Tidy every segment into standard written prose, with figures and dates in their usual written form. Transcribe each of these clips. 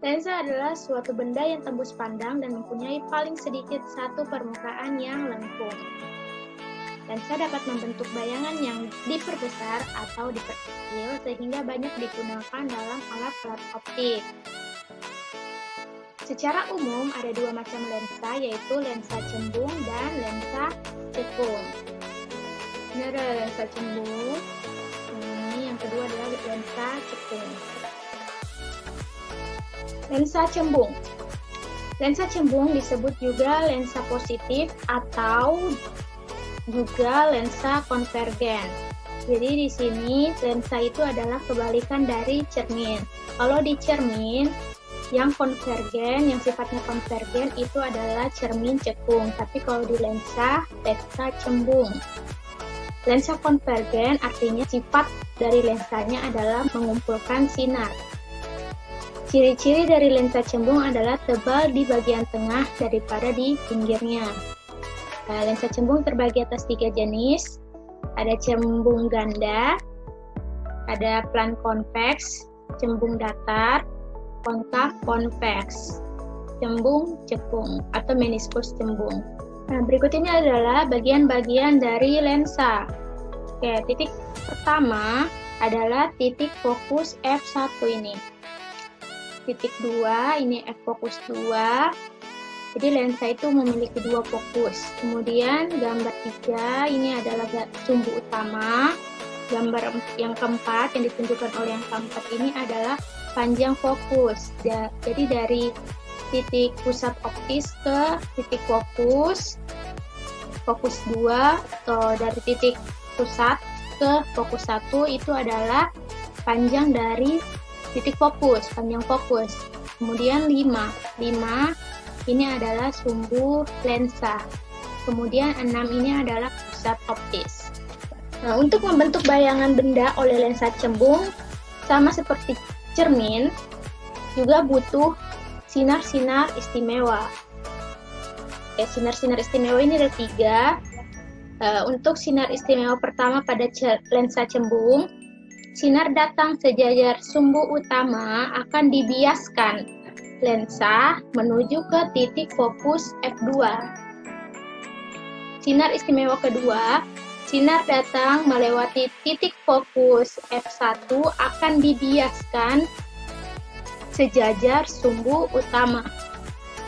Lensa adalah suatu benda yang tembus pandang dan mempunyai paling sedikit satu permukaan yang lengkung. Lensa dapat membentuk bayangan yang diperbesar atau diperkecil sehingga banyak digunakan dalam alat-alat optik. Secara umum ada dua macam lensa, yaitu lensa cembung dan lensa cekung. Ini ada lensa cembung, ini yang kedua adalah lensa cekung. Lensa cembung. Lensa cembung disebut juga lensa positif atau juga lensa konvergen. Jadi di sini lensa itu adalah kebalikan dari cermin. Kalau di cermin yang konvergen, yang sifatnya konvergen itu adalah cermin cekung. Tapi kalau di lensa cembung. Lensa konvergen artinya sifat dari lensanya adalah mengumpulkan sinar. Ciri-ciri dari lensa cembung adalah tebal di bagian tengah daripada di pinggirnya. Lensa cembung terbagi atas 3 jenis. Ada cembung ganda, ada plan konveks, cembung datar, konkav konveks, cembung cekung atau meniskus cembung. Nah, berikut ini adalah bagian-bagian dari lensa. Oke, titik pertama adalah titik fokus f1 ini. Titik 2 ini f fokus 2. Jadi lensa itu memiliki 2 fokus. Kemudian gambar 3 ini adalah sumbu utama. Gambar yang keempat yang ditunjukkan oleh yang keempat ini adalah panjang fokus. Jadi dari titik pusat optis ke titik fokus 2, atau dari titik pusat ke fokus 1 itu adalah panjang dari titik fokus, panjang fokus. Kemudian 5 ini adalah sumbu lensa. Kemudian 6 ini adalah pusat optis. Nah, untuk membentuk bayangan benda oleh lensa cembung, sama seperti cermin, juga butuh sinar-sinar istimewa. Sinar-sinar istimewa ini ada 3. Untuk sinar istimewa pertama pada lensa cembung, sinar datang sejajar sumbu utama akan dibiaskan lensa menuju ke titik fokus f2. Sinar istimewa kedua, sinar datang melewati titik fokus f1 akan dibiaskan sejajar sumbu utama.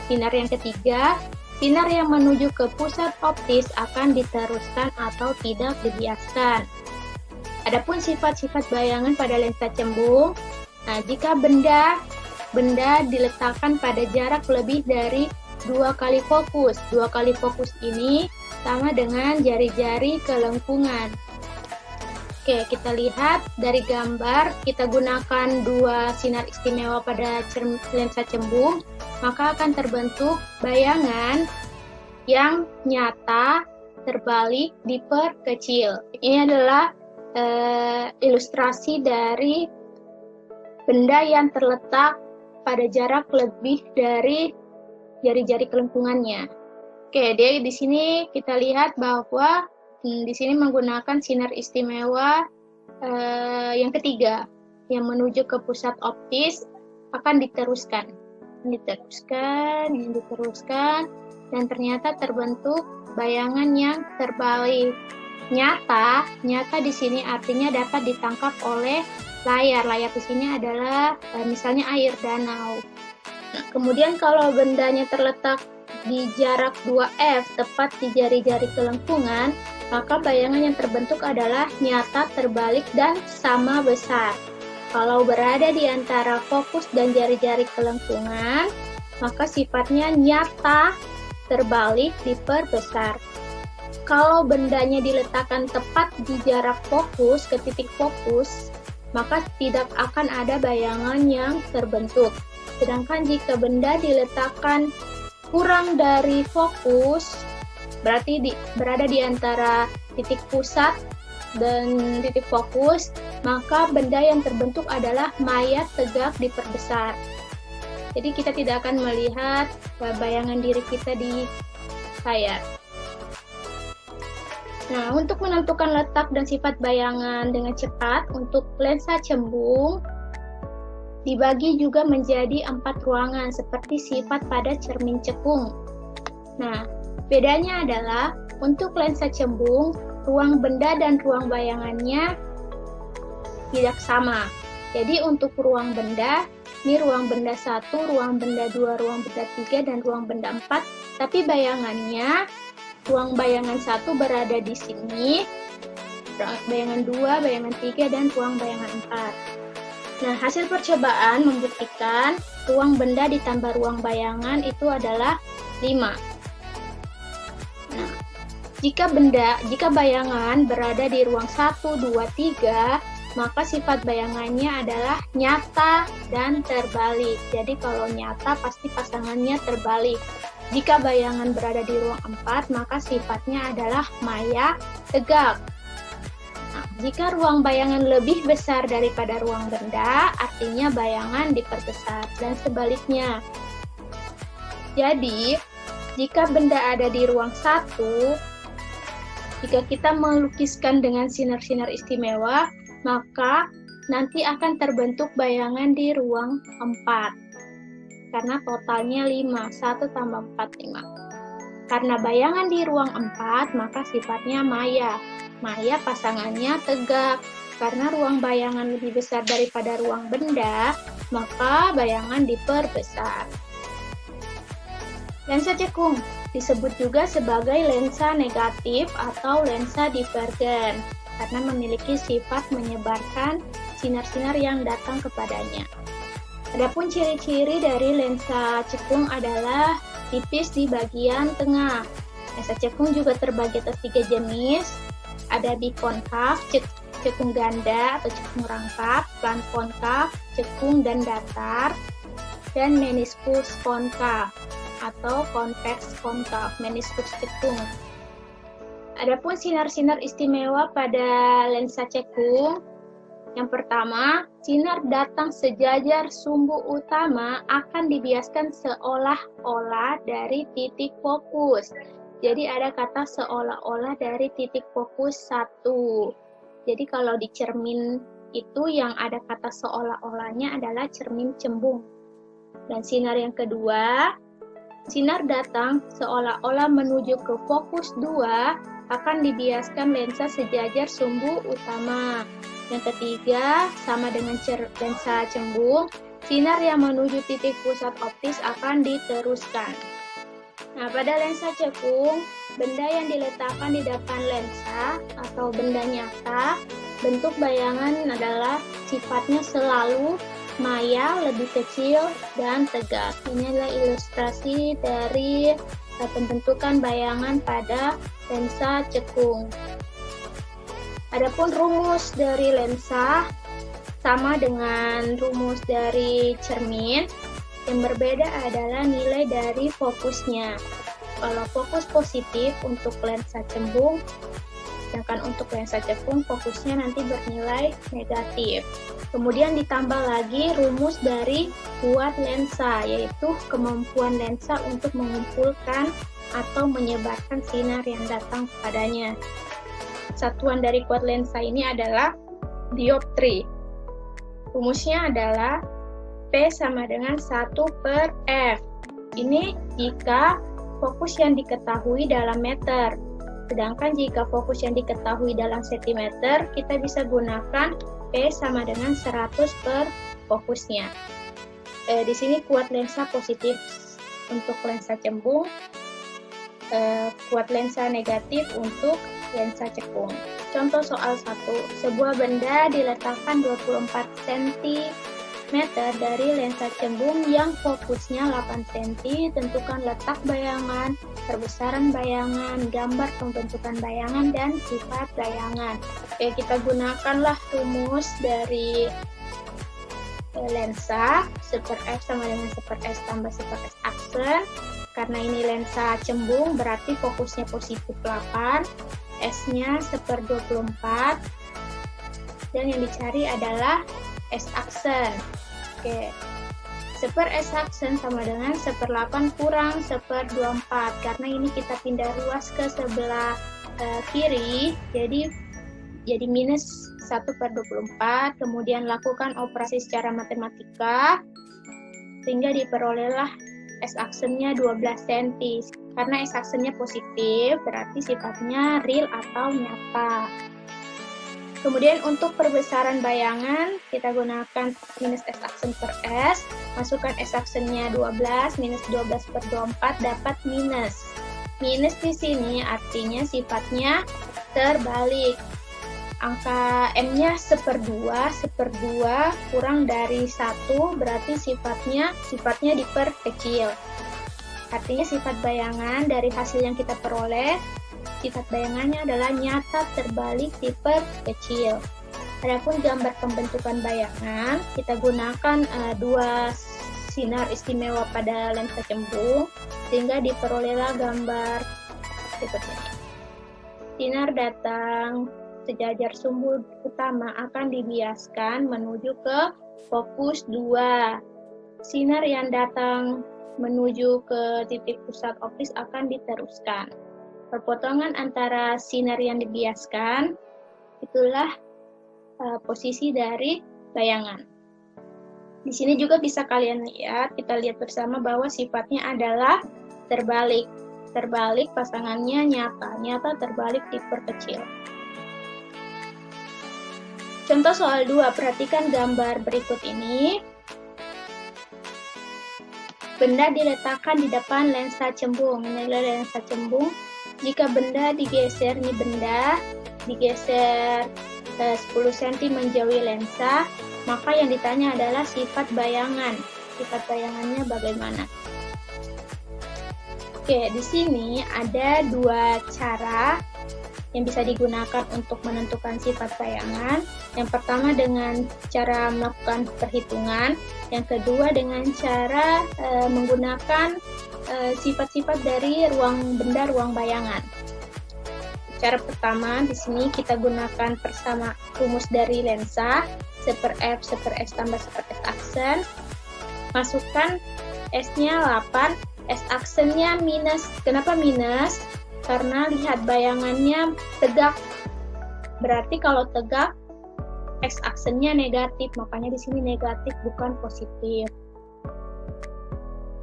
Sinar yang ketiga, sinar yang menuju ke pusat optis akan diteruskan atau tidak dibiaskan. Adapun sifat-sifat bayangan pada lensa cembung, jika benda diletakkan pada jarak lebih dari 2 kali fokus. 2 kali fokus ini sama dengan jari-jari kelengkungan. Oke, kita lihat dari gambar, kita gunakan 2 sinar istimewa pada lensa cembung, maka akan terbentuk bayangan yang nyata, terbalik, diperkecil. Ini adalah ilustrasi dari benda yang terletak pada jarak lebih dari jari-jari kelengkungannya. Oke, di sini kita lihat bahwa di sini menggunakan sinar istimewa yang ketiga, yang menuju ke pusat optis akan diteruskan, dan ternyata terbentuk bayangan yang terbalik. Nyata di sini artinya dapat ditangkap oleh layar. Layar di sini adalah misalnya air danau. Kemudian kalau bendanya terletak di jarak 2F tepat di jari-jari kelengkungan, maka bayangan yang terbentuk adalah nyata, terbalik, dan sama besar. Kalau berada di antara fokus dan jari-jari kelengkungan, maka sifatnya nyata, terbalik, diperbesar. Kalau bendanya diletakkan tepat di jarak fokus ke titik fokus, maka tidak akan ada bayangan yang terbentuk. Sedangkan jika benda diletakkan kurang dari fokus, berarti berada di antara titik pusat dan titik fokus, maka benda yang terbentuk adalah mayat tegak diperbesar. Jadi kita tidak akan melihat bayangan diri kita di layar. Nah, untuk menentukan letak dan sifat bayangan dengan cepat untuk lensa cembung, dibagi juga menjadi 4 ruangan seperti sifat pada cermin cekung. Nah, bedanya adalah untuk lensa cembung, ruang benda dan ruang bayangannya tidak sama. Jadi untuk ruang benda, ini ruang benda 1, ruang benda 2, ruang benda 3, dan ruang benda 4. Tapi bayangannya, ruang bayangan 1 berada di sini, bayangan 2, bayangan 3, dan ruang bayangan 4. Nah, hasil percobaan membuktikan ruang benda ditambah ruang bayangan itu adalah 5. Nah, jika bayangan berada di ruang 1, 2, 3, maka sifat bayangannya adalah nyata dan terbalik. Jadi kalau nyata pasti pasangannya terbalik. Jika bayangan berada di ruang 4, maka sifatnya adalah maya tegak. Nah, jika ruang bayangan lebih besar daripada ruang benda, artinya bayangan diperbesar, dan sebaliknya. Jadi, jika benda ada di ruang 1, jika kita melukiskan dengan sinar-sinar istimewa, maka nanti akan terbentuk bayangan di ruang 4. Karena totalnya 5, 1 tambah 4, 5. Karena bayangan di ruang 4, maka sifatnya maya. Maya pasangannya tegak. Karena ruang bayangan lebih besar daripada ruang benda, maka bayangan diperbesar. Lensa cekung disebut juga sebagai lensa negatif atau lensa divergen karena memiliki sifat menyebarkan sinar-sinar yang datang kepadanya. Adapun ciri-ciri dari lensa cekung adalah tipis di bagian tengah. Lensa cekung juga terbagi atas 3 jenis. Ada bikonkav, cekung ganda atau cekung rangkap, plan konkav, cekung dan datar, dan meniskus konkav atau konveks konkav, meniskus cekung. Adapun sinar-sinar istimewa pada lensa cekung, yang pertama, sinar datang sejajar sumbu utama akan dibiaskan seolah-olah dari titik fokus. Jadi ada kata seolah-olah dari titik fokus 1. Jadi kalau di cermin itu yang ada kata seolah-olahnya adalah cermin cembung. Dan sinar yang kedua, sinar datang seolah-olah menuju ke fokus 2 akan dibiaskan lensa sejajar sumbu utama. Yang ketiga, sama dengan lensa cembung, sinar yang menuju titik pusat optis akan diteruskan. Nah, pada lensa cekung, benda yang diletakkan di depan lensa atau benda nyata, bentuk bayangan adalah sifatnya selalu maya, lebih kecil, dan tegak. Ini adalah ilustrasi dari pembentukan bayangan pada lensa cekung. Adapun rumus dari lensa sama dengan rumus dari cermin. Yang berbeda adalah nilai dari fokusnya. Kalau fokus positif untuk lensa cembung, sedangkan untuk lensa cekung fokusnya nanti bernilai negatif. Kemudian ditambah lagi rumus dari kuat lensa, yaitu kemampuan lensa untuk mengumpulkan atau menyebarkan sinar yang datang kepadanya. Satuan dari kuat lensa ini adalah dioptri. Rumusnya adalah P sama dengan 1/F. Ini jika fokus yang diketahui dalam meter. Sedangkan jika fokus yang diketahui dalam sentimeter, kita bisa gunakan P sama dengan 100 per fokusnya. Di sini kuat lensa positif untuk lensa cembung, kuat lensa negatif untuk lensa cekung. Contoh soal 1, sebuah benda diletakkan 24 cm dari lensa cembung yang fokusnya 8 cm, tentukan letak bayangan, perbesaran bayangan, gambar pembentukan bayangan, dan sifat bayangan. Oke, kita gunakanlah rumus dari lensa, 1/F sama dengan 1/S tambah 1/S aksen. Karena ini lensa cembung, berarti fokusnya positif 8, S-nya 1/24, dan yang dicari adalah S aksen. Oke, 1/S aksen sama dengan 1/8 kurang 1/24. Karena ini kita pindah ruas ke sebelah kiri, jadi minus 1/24, kemudian lakukan operasi secara matematika, sehingga diperolehlah S-aksennya 12 cm. Karena S-aksennya positif, berarti sifatnya real atau nyata. Kemudian untuk perbesaran bayangan, kita gunakan minus S-aksen per S, masukkan S-aksennya 12, minus 12/24 dapat minus. Minus di sini artinya sifatnya terbalik. Angka M-nya 1/2 kurang dari 1 berarti sifatnya diperkecil. Artinya sifat bayangan dari hasil yang kita peroleh, sifat bayangannya adalah nyata terbalik diperkecil. Adapun gambar pembentukan bayangan, kita gunakan dua sinar istimewa pada lensa cembung sehingga diperolehlah gambar seperti ini. Sinar datang sejajar sumbu utama akan dibiaskan menuju ke fokus 2. Sinar yang datang menuju ke titik pusat optis akan diteruskan. Perpotongan antara sinar yang dibiaskan itulah posisi dari bayangan. Di sini juga bisa kalian lihat, kita lihat bersama bahwa sifatnya adalah terbalik. Terbalik pasangannya nyata terbalik diperkecil. Contoh soal 2, perhatikan gambar berikut ini. Benda diletakkan di depan lensa cembung. Ini adalah lensa cembung. Jika benda digeser, ini benda digeser 10 cm menjauhi lensa, maka yang ditanya adalah sifat bayangan. Sifat bayangannya bagaimana? Oke, di sini ada dua cara yang bisa digunakan untuk menentukan sifat bayangan. Yang pertama dengan cara melakukan perhitungan, yang kedua dengan cara menggunakan sifat-sifat dari ruang benda, ruang bayangan. Cara pertama, di sini kita gunakan persama rumus dari lensa, 1/f, 1/s tambah 1/s aksen. Masukkan S-nya 8, S-aksennya minus. Kenapa minus? Karena lihat bayangannya tegak. Berarti kalau tegak, X-aksennya negatif, makanya di sini negatif bukan positif.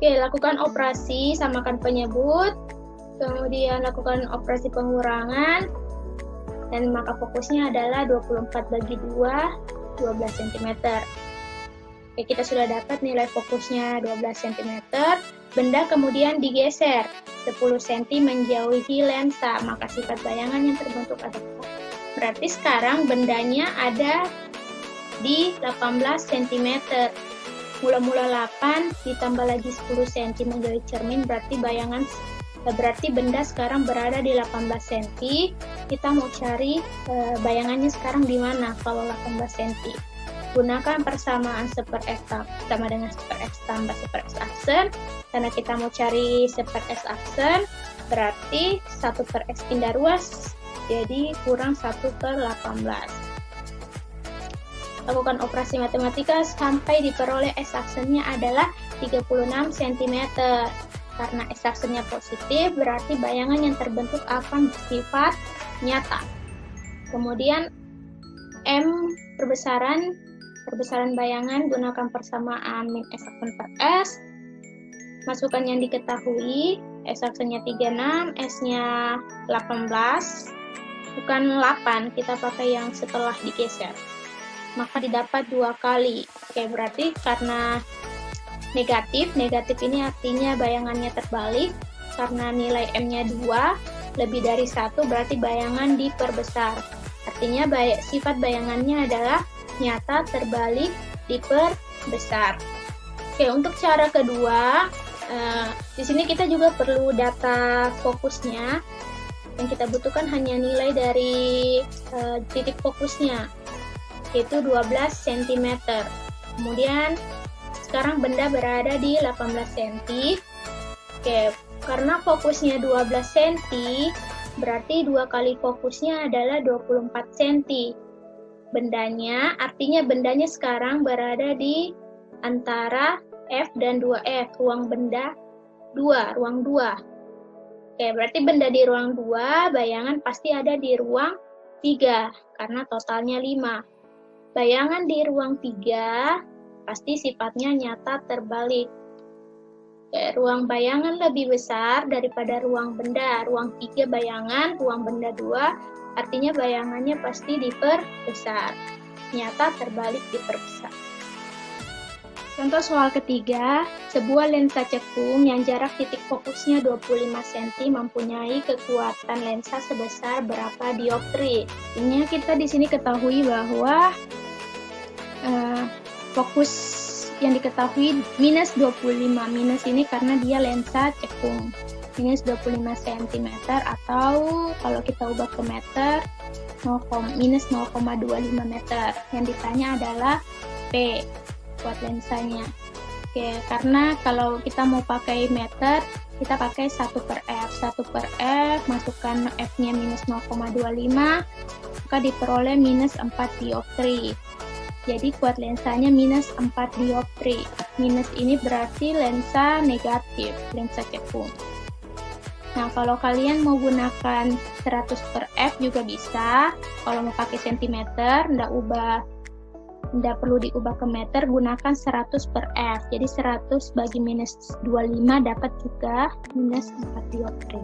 Oke, lakukan operasi, samakan penyebut, kemudian lakukan operasi pengurangan, dan maka fokusnya adalah 24/2, 12 cm. Oke, kita sudah dapat nilai fokusnya 12 cm. Benda kemudian digeser 10 cm menjauhi lensa, maka sifat bayangan yang terbentuk adalah, berarti sekarang bendanya ada di 18 cm. Mula-mula 8 ditambah lagi 10 cm menjauhi cermin, berarti benda sekarang berada di 18 cm. Kita mau cari bayangannya sekarang di mana kalau 18 cm. Gunakan persamaan 1/f sama dengan 1/f tambah 1/s aksen. Karena kita mau cari 1/s aksen, berarti 1/s pindah ruas, jadi kurang 1/18. Lakukan operasi matematika sampai diperoleh S-aksennya adalah 36 cm. Karena S-aksennya positif, berarti bayangan yang terbentuk akan bersifat nyata. Kemudian M perbesaran bayangan, gunakan persamaan min S-aksen per S. Masukkan yang diketahui, S-aksennya 36, S-nya 18. Bukan 8, kita pakai yang setelah digeser. Maka didapat 2 kali. Oke, berarti karena negatif ini artinya bayangannya terbalik. Karena nilai M-nya 2, lebih dari 1, berarti bayangan diperbesar. Artinya sifat bayangannya adalah nyata terbalik diperbesar. Oke, untuk cara kedua, di sini kita juga perlu data fokusnya. Yang kita butuhkan hanya nilai dari titik fokusnya, yaitu 12 cm. Kemudian sekarang benda berada di 18 cm. Oke, karena fokusnya 12 cm, berarti 2 kali fokusnya adalah 24 cm. Artinya bendanya sekarang berada di antara F dan 2F, ruang benda 2, ruang 2. Oke, berarti benda di ruang 2, bayangan pasti ada di ruang 3, karena totalnya 5. Bayangan di ruang 3 pasti sifatnya nyata terbalik. Ruang bayangan lebih besar daripada ruang benda. Ruang 3 bayangan, ruang benda 2, artinya bayangannya pasti diperbesar. Nyata terbalik diperbesar. Contoh soal ketiga, sebuah lensa cekung yang jarak titik fokusnya 25 cm mempunyai kekuatan lensa sebesar berapa dioptri? Ini kita di sini ketahui bahwa fokus yang diketahui minus 25. Minus ini karena dia lensa cekung. Minus 25 cm atau kalau kita ubah ke meter, minus 0,25 meter. Yang ditanya adalah P buat lensanya. Oke, karena kalau kita mau pakai meter, kita pakai 1/f. 1/f, masukkan f-nya minus 0,25, maka diperoleh minus 4 dioptri. Jadi kuat lensanya minus 4 dioptri. Minus ini berarti lensa negatif, lensa cekung. Nah, kalau kalian mau gunakan 100/f juga bisa. Kalau mau pakai centimeter, nggak perlu diubah ke meter, gunakan 100/f. Jadi 100 bagi minus 25 dapat juga minus 4 dioptri.